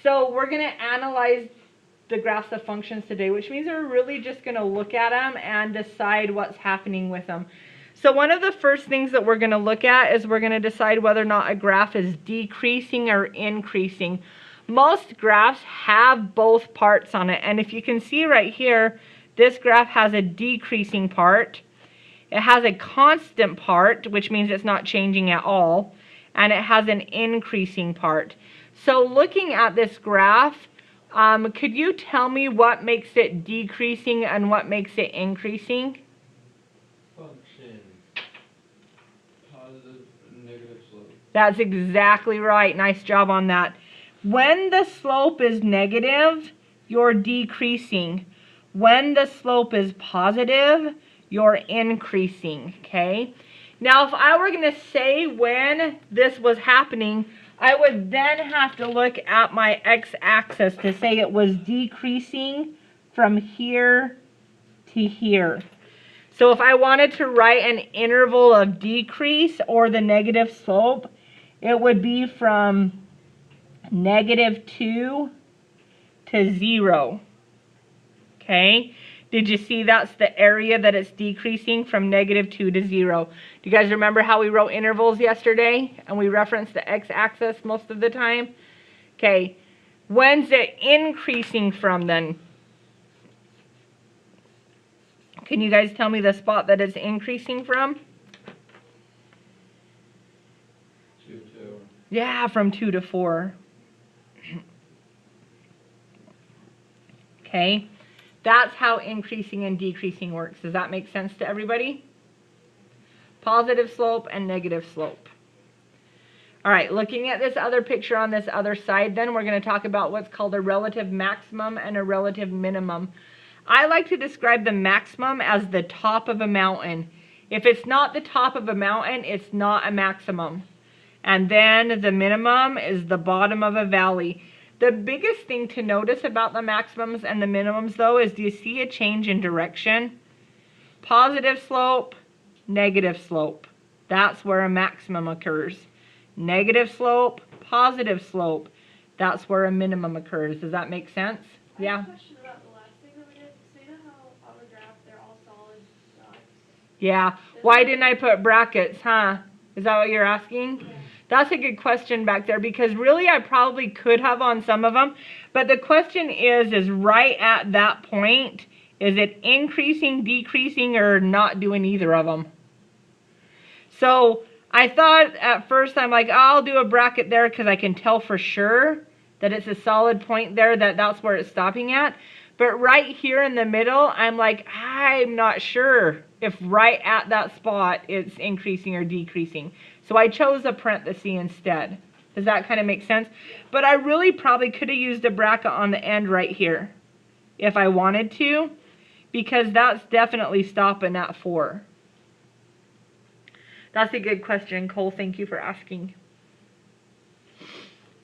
So we're going to analyze the graphs of functions today, which means we're really just going to look at them and decide what's happening with them. So one of the first things that we're going to look at is we're going to decide whether or not a graph is decreasing or increasing. Most graphs have both parts on it, and if you can see right here, this graph has a decreasing part. It has a constant part, which means it's not changing at all, and it has an increasing part. So looking at this graph, could you tell me what makes it decreasing and what makes it increasing? Function. Positive and negative slope. That's exactly right. Nice job on that. When the slope is negative, you're decreasing. When the slope is positive, you're increasing, okay? Now, if I were going to say when this was happening, I would then have to look at my x-axis to say it was decreasing from here to here. So if I wanted to write an interval of decrease or the negative slope, it would be from -2 to 0. Okay? Did you see that's the area that it's decreasing from -2 to 0? Do you guys remember how we wrote intervals yesterday? And we referenced the x-axis most of the time? Okay. When's it increasing from then? Can you guys tell me the spot that it's increasing from? 2 to 4. Yeah, from 2 to 4. Okay. That's how increasing and decreasing works. Does that make sense to everybody? Positive slope and negative slope. All right, looking at this other picture on this other side, then we're going to talk about what's called a relative maximum and a relative minimum. I like to describe the maximum as the top of a mountain. If it's not the top of a mountain, it's not a maximum. And then the minimum is the bottom of a valley. The biggest thing to notice about the maximums and the minimums, though, is do you see a change in direction? Positive slope, negative slope. That's where a maximum occurs. Negative slope, positive slope. That's where a minimum occurs. Does that make sense? I Yeah? have a question about the last thing that we did. So you know how on the graph they're all solid dots? Yeah. Why didn't I put brackets, huh? Is that what you're asking? Yeah. That's a good question back there, because really I probably could have on some of them. But the question is right at that point, is it increasing, decreasing, or not doing either of them? So I thought at first, I'm like, oh, I'll do a bracket there because I can tell for sure that it's a solid point there, that's where it's stopping at. But right here in the middle, I'm like, I'm not sure if right at that spot it's increasing or decreasing. So I chose a parenthesis instead. Does that kind of make sense? But I really probably could have used a bracket on the end right here if I wanted to, because that's definitely stopping at 4. That's a good question, Cole. Thank you for asking.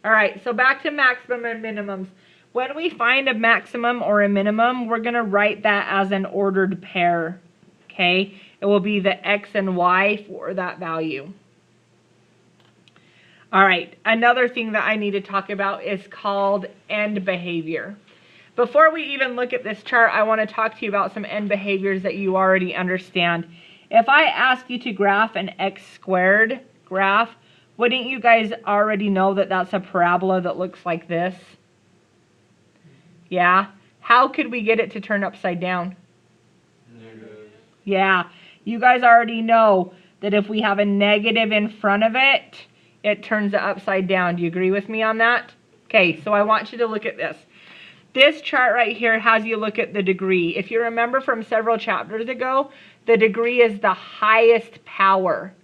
All right, so back to maximum and minimums. When we find a maximum or a minimum, we're going to write that as an ordered pair. Okay? It will be the x and y for that value. All right, another thing that I need to talk about is called end behavior. Before we even look at this chart, I want to talk to you about some end behaviors that you already understand. If I ask you to graph an x squared graph, wouldn't you guys already know that that's a parabola that looks like this? Yeah? How could we get it to turn upside down? Negative. Yeah, you guys already know that if we have a negative in front of it, it turns it upside down. Do you agree with me on that? Okay, so I want you to look at this. This chart right here has you look at the degree. If you remember from several chapters ago, the degree is the highest power.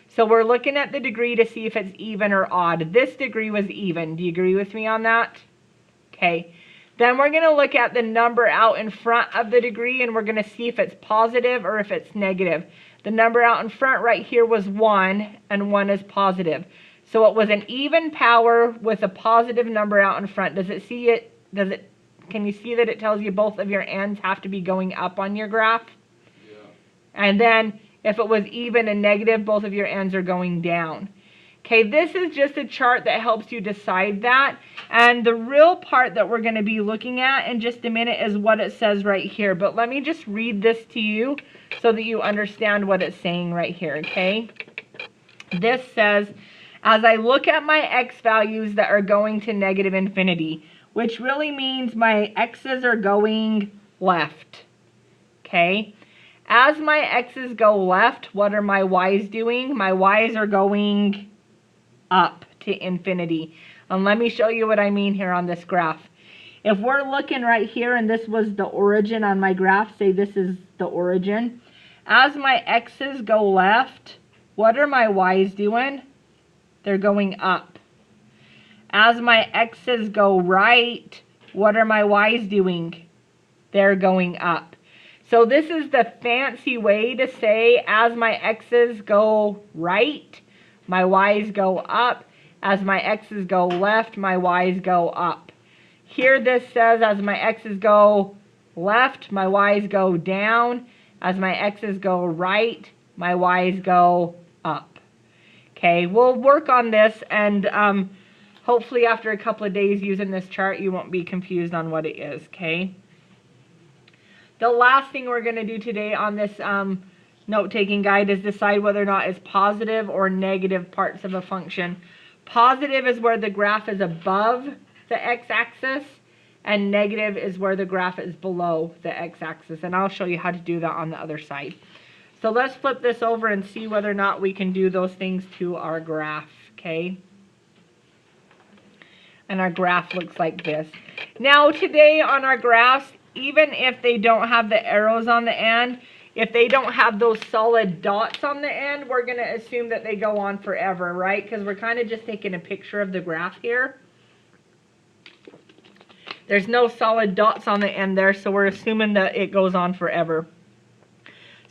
So we're looking at the degree to see if it's even or odd. This degree was even. Do you agree with me on that? Okay. Then we're going to look at the number out in front of the degree, and we're going to see if it's positive or if it's negative. The number out in front right here was 1, and 1 is positive. So it was an even power with a positive number out in front. Does it see it? Can you see that it tells you both of your ends have to be going up on your graph? Yeah. And then if it was even and negative, both of your ends are going down. Okay, this is just a chart that helps you decide that. And the real part that we're going to be looking at in just a minute is what it says right here. But let me just read this to you so that you understand what it's saying right here, okay? This says, as I look at my x values that are going to negative infinity, which really means my x's are going left, okay? As my x's go left, what are my y's doing? My y's are going up to infinity. And let me show you what I mean here on this graph. If we're looking right here and this was the origin on my graph, say this is the origin. As my x's go left, what are my y's doing? They're going up. As my x's go right, what are my y's doing? They're going up. So this is the fancy way to say as my x's go right, my y's go up. As my x's go left, my y's go up. Here this says as my x's go left, my y's go down. As my x's go right, my y's go up. Okay, we'll work on this, and hopefully after a couple of days using this chart, you won't be confused on what it is, okay? The last thing we're going to do today on this note-taking guide is decide whether or not it's positive or negative parts of a function. Positive is where the graph is above the x-axis, and negative is where the graph is below the x-axis. And I'll show you how to do that on the other side. So let's flip this over and see whether or not we can do those things to our graph, okay? And our graph looks like this. Now today on our graphs, even if they don't have the arrows on the end, if they don't have those solid dots on the end, we're going to assume that they go on forever, right? Because we're kind of just taking a picture of the graph here. There's no solid dots on the end there, so we're assuming that it goes on forever.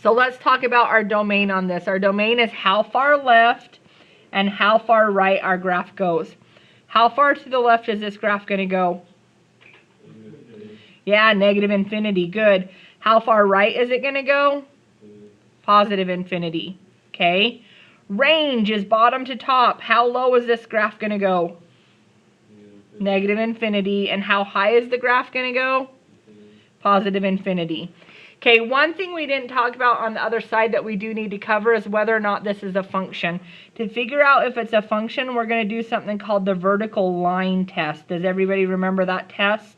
So let's talk about our domain on this. Our domain is how far left and how far right our graph goes. How far to the left is this graph going to go? Yeah, negative infinity. Good. How far right is it going to go? Positive infinity. Okay. Range is bottom to top. How low is this graph going to go? Negative infinity. And how high is the graph going to go? Positive infinity. Okay, one thing we didn't talk about on the other side that we do need to cover is whether or not this is a function. To figure out if it's a function, we're going to do something called the vertical line test. Does everybody remember that test?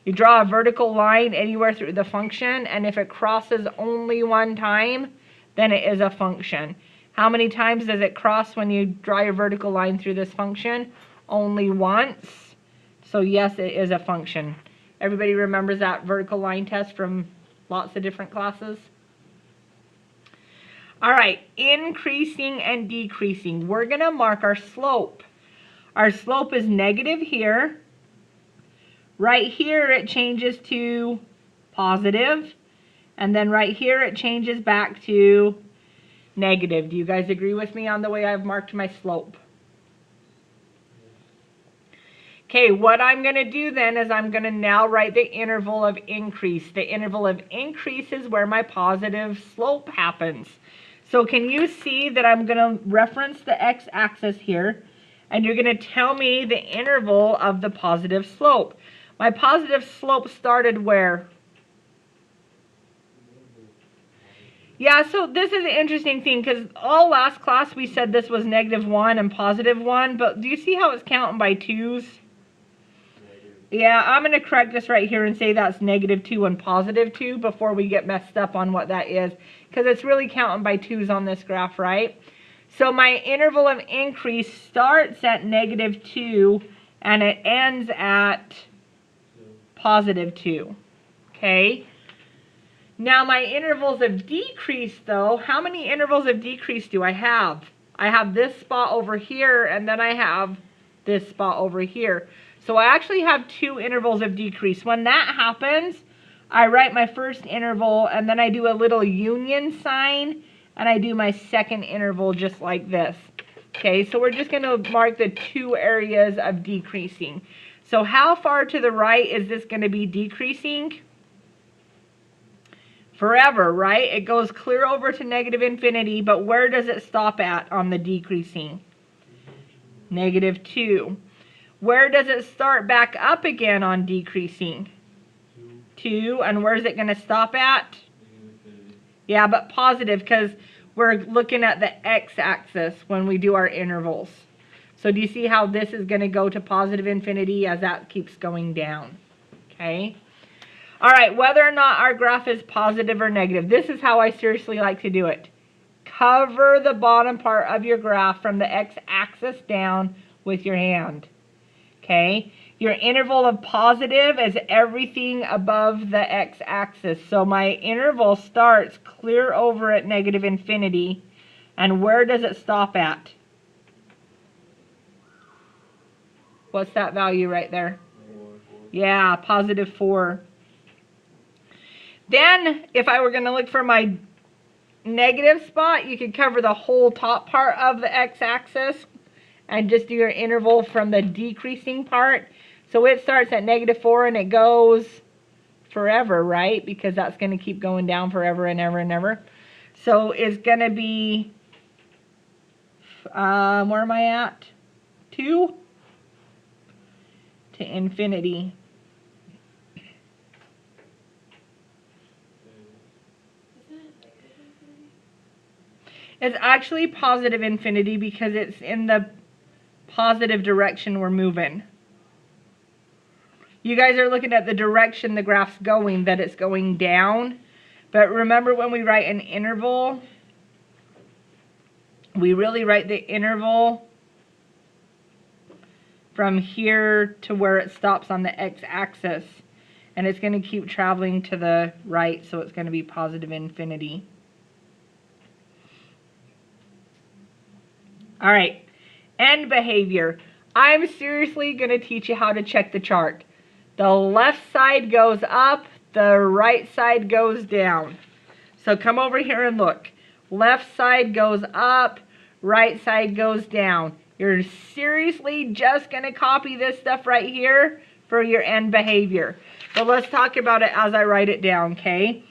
You draw a vertical line anywhere through the function, and if it crosses only one time, then it is a function. How many times does it cross when you draw your vertical line through this function? Only once. So yes, it is a function. Everybody remembers that vertical line test from lots of different classes? All right, increasing and decreasing. We're going to mark our slope. Our slope is negative here. Right here it changes to positive. And then right here it changes back to negative. Do you guys agree with me on the way I've marked my slope? Okay, what I'm going to do then is I'm going to now write the interval of increase. The interval of increase is where my positive slope happens. So can you see that I'm going to reference the x-axis here, and you're going to tell me the interval of the positive slope. My positive slope started where? Yeah, so this is an interesting thing because all last class we said this was -1 and +1, but do you see how it's counting by twos? Yeah, I'm going to correct this right here and say that's -2 and +2 before we get messed up on what that is, because it's really counting by twos on this graph, right? So my interval of increase starts at -2 and it ends at +2. Okay? Now my intervals of decrease, though, how many intervals of decrease do I have? I have this spot over here, and then I have this spot over here. So I actually have 2 intervals of decrease. When that happens, I write my first interval, and then I do a little union sign, and I do my second interval just like this. Okay, so we're just going to mark the 2 areas of decreasing. So how far to the right is this going to be decreasing? Forever, right? It goes clear over to negative infinity, but where does it stop at on the decreasing? -2. Where does it start back up again on decreasing? 2. And where's it going to stop at? Yeah, but positive, because we're looking at the x-axis when we do our intervals. So do you see how this is going to go to positive infinity as that keeps going down? Okay. All right, whether or not our graph is positive or negative, this is how I seriously like to do it. Cover the bottom part of your graph from the x-axis down with your hand. Okay. Your interval of positive is everything above the x-axis. So my interval starts clear over at negative infinity. And where does it stop at? What's that value right there? 4. Yeah, +4. Then, if I were going to look for my negative spot, you could cover the whole top part of the x-axis and just do your interval from the decreasing part. So it starts at -4 and it goes forever, right? Because that's going to keep going down forever and ever and ever. So it's going to be, where am I at? 2 to infinity. Isn't it negative infinity? It's actually positive infinity because it's in the positive direction we're moving. You guys are looking at the direction the graph's going, that it's going down. But remember when we write an interval, we really write the interval from here to where it stops on the x-axis. And it's going to keep traveling to the right, so it's going to be positive infinity. All right, end behavior. I'm seriously going to teach you how to check the chart. The left side goes up, the right side goes down. So come over here and look. Left side goes up, right side goes down. You're seriously just going to copy this stuff right here for your end behavior. But let's talk about it as I write it down, okay?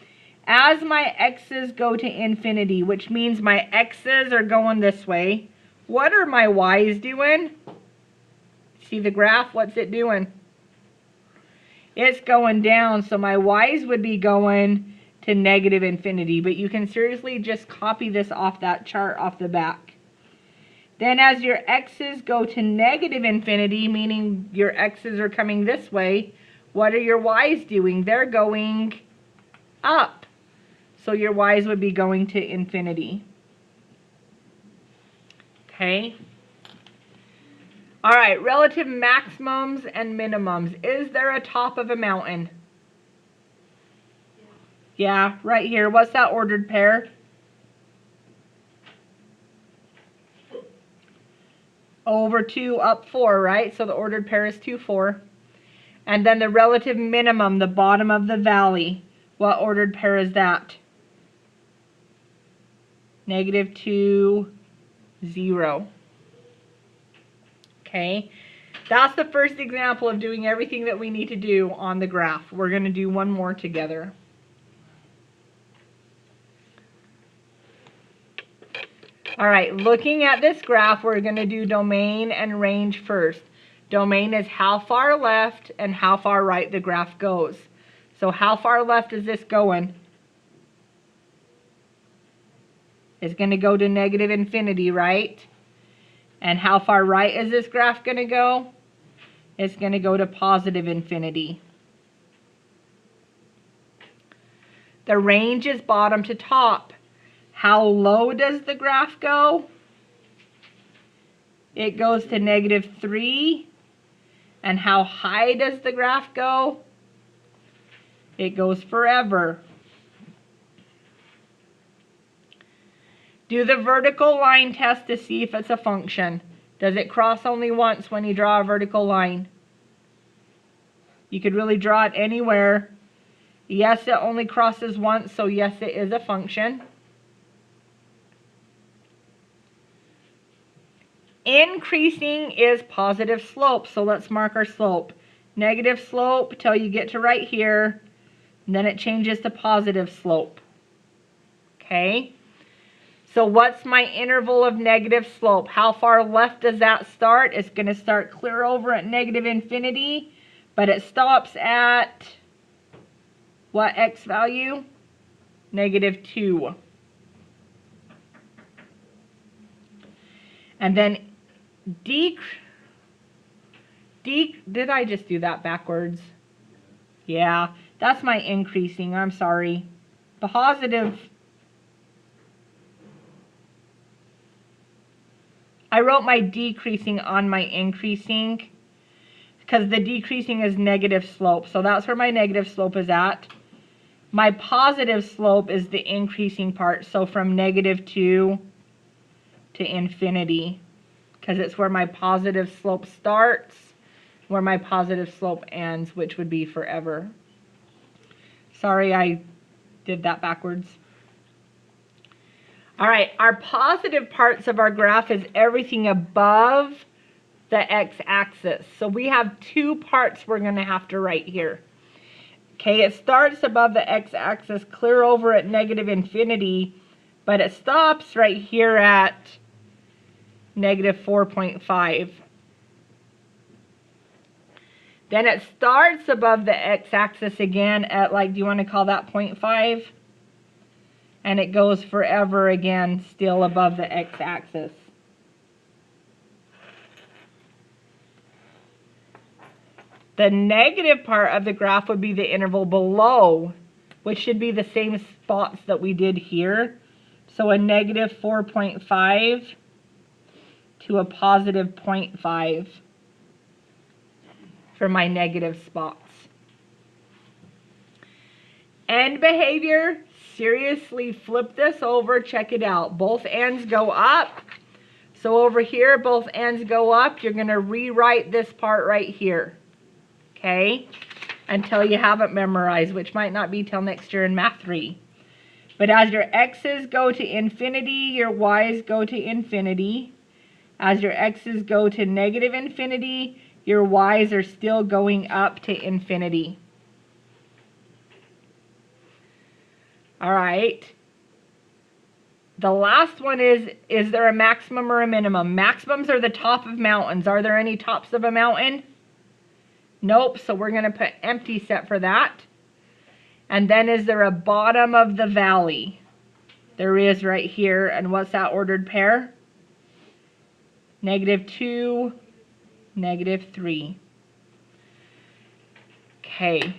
As my x's go to infinity, which means my x's are going this way, what are my y's doing? See the graph? What's it doing? It's going down, so my y's would be going to negative infinity. But you can seriously just copy this off that chart off the back. Then as your x's go to negative infinity, meaning your x's are coming this way, what are your y's doing? They're going up. So your y's would be going to infinity. Okay. All right, relative maximums and minimums. Is there a top of a mountain? Yeah, right here. What's that ordered pair? Over 2, up 4, right? So the ordered pair is 2, 4. And then the relative minimum, the bottom of the valley. What ordered pair is that? -2, 0. Okay, that's the first example of doing everything that we need to do on the graph. We're going to do one more together. All right, looking at this graph, we're going to do domain and range first. Domain is how far left and how far right the graph goes. So how far left is this going? It's going to go to negative infinity, right? And how far right is this graph going to go? It's going to go to positive infinity. The range is bottom to top. How low does the graph go? It goes to -3. And how high does the graph go? It goes forever. Do the vertical line test to see if it's a function. Does it cross only once when you draw a vertical line? You could really draw it anywhere. Yes, it only crosses once, so yes, it is a function. Increasing is positive slope, so let's mark our slope. Negative slope till you get to right here, and then it changes to positive slope. Okay? So what's my interval of negative slope? How far left does that start? It's going to start clear over at negative infinity, but it stops at what x value? Negative 2. And then did I just do that backwards? Yeah, that's my increasing. I'm sorry. Positive. I wrote my decreasing on my increasing because the decreasing is negative slope. So that's where my negative slope is at. My positive slope is the increasing part. So from negative 2 to infinity, because it's where my positive slope starts, where my positive slope ends, which would be forever. Sorry, I did that backwards. All right, our positive parts of our graph is everything above the x-axis. So we have two parts we're going to have to write here. Okay, it starts above the x-axis, clear over at negative infinity, but it stops right here at negative 4.5. Then it starts above the x-axis again at, like, do you want to call that 0.5? And it goes forever again, still above the x-axis. The negative part of the graph would be the interval below, which should be the same spots that we did here. So a negative 4.5 to a positive 0.5 for my negative spots. End behavior, seriously flip this over, check it out. Both ends go up. So over here, both ends go up. You're going to rewrite this part right here. Okay? Until you have it memorized, which might not be till next year in Math 3. But as your x's go to infinity, your y's go to infinity. As your x's go to negative infinity, your y's are still going up to infinity. All right. The last one is there a maximum or a minimum? Maximums are the top of mountains. Are there any tops of a mountain? Nope, so we're going to put empty set for that. And then is there a bottom of the valley? There is right here. And what's that ordered pair? Negative 2, negative 3. Okay.